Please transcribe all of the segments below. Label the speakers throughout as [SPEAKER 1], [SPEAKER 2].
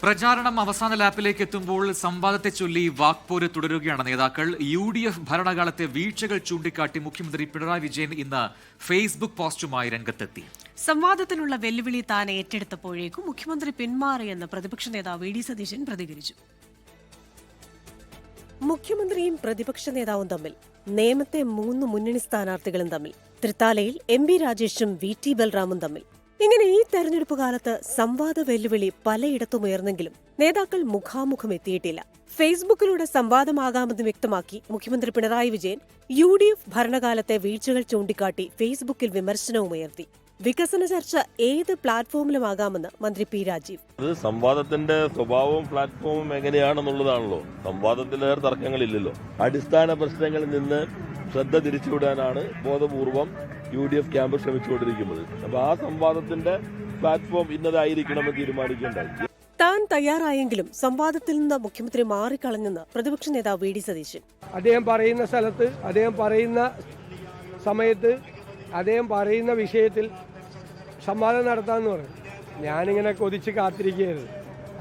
[SPEAKER 1] പ്രചാരണം അവസാന ലാപ്പിലേക്ക് എത്തുമ്പോൾ സംവാദത്തെ ചൊല്ലി വാക്പോര് തുടരുകയാണ് നേതാക്കൾ. UDF ഭരണകാലത്തെ വീഴ്ചകൾ ചൂണ്ടിക്കാട്ടി മുഖ്യമന്ത്രി പിണറായി വിജയൻ ഇന്ന് ഫേസ്ബുക്ക് പോസ്റ്റുമായി രംഗത്തെത്തി.
[SPEAKER 2] സംവാദത്തിനുള്ള വെല്ലുവിളി താൻ ഏറ്റെടുത്തപ്പോഴേക്കും മുഖ്യമന്ത്രി പിന്മാറിയെന്ന് പ്രതിപക്ഷ നേതാവ് വി.ഡി. സതീശൻ പ്രതികരിച്ചു. മുഖ്യമന്ത്രിയും പ്രതിപക്ഷ നേതാവും തമ്മിൽ, നേമത്തെ 3 മുന്നണി സ്ഥാനാർത്ഥികളും തമ്മിൽ, തൃത്താലയിൽ MP രാജേഷും VT ബൽറാമും തമ്മിൽ, ഇങ്ങനെ ഈ തെരഞ്ഞെടുപ്പ് കാലത്ത് സംവാദ വെല്ലുവിളി പലയിടത്തും ഉയർന്നെങ്കിലും നേതാക്കൾ മുഖാമുഖം എത്തിയിട്ടില്ല. ഫേസ്ബുക്കിലൂടെ സംവാദമാകാമെന്ന് വ്യക്തമാക്കി മുഖ്യമന്ത്രി പിണറായി വിജയൻ UDF ഭരണകാലത്തെ വീഴ്ചകൾ ചൂണ്ടിക്കാട്ടി ഫേസ്ബുക്കിൽ വിമർശനവും ഉയർത്തി. വികസന ചർച്ച ഏത് പ്ലാറ്റ്ഫോമിലുമാകാമെന്ന് മന്ത്രി P. രാജീവ്.
[SPEAKER 3] അത് സംവാദത്തിന്റെ സ്വഭാവവും പ്ലാറ്റ്ഫോമും എങ്ങനെയാണെന്നുള്ളതാണല്ലോ. സംവാദത്തിലേറെ തർക്കങ്ങളില്ലല്ലോ. അടിസ്ഥാന പ്രശ്നങ്ങളിൽ നിന്ന് ശ്രദ്ധ തിരിച്ചുവിടാനാണ് ബോധപൂർവം UDF ക്യാമ്പ് ശ്രമിച്ചുകൊണ്ടിരിക്കുന്നത്. അപ്പൊ ആ സംവാദത്തിന്റെ പ്ലാറ്റ്ഫോം ഇന്നതായിരിക്കണമെന്ന് തീരുമാനിക്കേണ്ടായി.
[SPEAKER 2] താൻ തയ്യാറായെങ്കിലും സംവാദത്തിൽ നിന്ന് മുഖ്യമന്ത്രി മാറിക്കളഞ്ഞെന്ന് പ്രതിപക്ഷ നേതാവ് വി.ഡി. സതീശൻ.
[SPEAKER 4] അദ്ദേഹം പറയുന്ന സ്ഥലത്ത്, അദ്ദേഹം പറയുന്ന സമയത്ത്, അദ്ദേഹം പറയുന്ന വിഷയത്തിൽ സംവാദം നടത്താമെന്ന് പറഞ്ഞു. ഞാനിങ്ങനെ കൊതിച്ച് കാത്തിരിക്കുകയായിരുന്നു.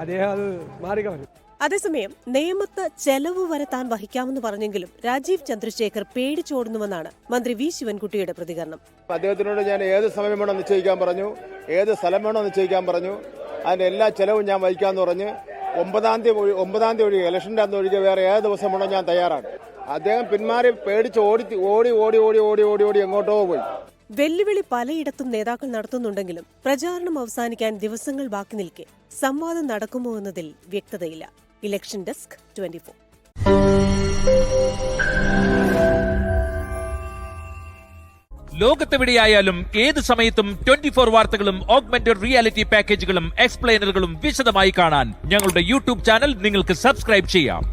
[SPEAKER 4] അദ്ദേഹം അത് മാറിക്കളഞ്ഞു.
[SPEAKER 2] അതേസമയം നേമത്ത് ചെലവ് വരെ താൻ വഹിക്കാമെന്ന് പറഞ്ഞെങ്കിലും രാജീവ് ചന്ദ്രശേഖർ പേടിച്ചോടുന്നുവെന്നാണ് മന്ത്രി വി. ശിവൻകുട്ടിയുടെ പ്രതികരണം.
[SPEAKER 5] അദ്ദേഹത്തിനോട് ഞാൻ ഏത് സമയം വേണോ നിശ്ചയിക്കാൻ പറഞ്ഞു, ഏത് സ്ഥലം വേണോ നിശ്ചയിക്കാൻ പറഞ്ഞു. അതിന്റെ എല്ലാ ചെലവും ഞാൻ വഹിക്കാമെന്ന് പറഞ്ഞ് 9-ാം തീയതി ഒഴികെ, ഇലക്ഷന്റെ അന്ന് ഒഴികെ വേറെ ഏത് ദിവസം വേണോ ഞാൻ തയ്യാറാണ്. അദ്ദേഹം പിന്മാറി പേടിച്ച് ഓടി എങ്ങോട്ടോ പോയി.
[SPEAKER 2] വെല്ലുവിളി പലയിടത്തും നേതാക്കൾ നടത്തുന്നുണ്ടെങ്കിലും പ്രചാരണം അവസാനിക്കാൻ ദിവസങ്ങൾ ബാക്കി നിൽക്കെ സംവാദം നടക്കുമോ എന്നതിൽ വ്യക്തതയില്ല. Election desk 24.
[SPEAKER 6] ലോകത്തെവിടെയായാലും ഏത് സമയത്തും 24 വാർത്തകളും ഓഗ്മെന്റഡ് റിയാലിറ്റി പാക്കേജുകളും എക്സ്പ്ലെയിനറുകളും വിശദമായി കാണാൻ ഞങ്ങളുടെ YouTube ചാനൽ നിങ്ങൾക്ക് സബ്സ്ക്രൈബ് ചെയ്യാം.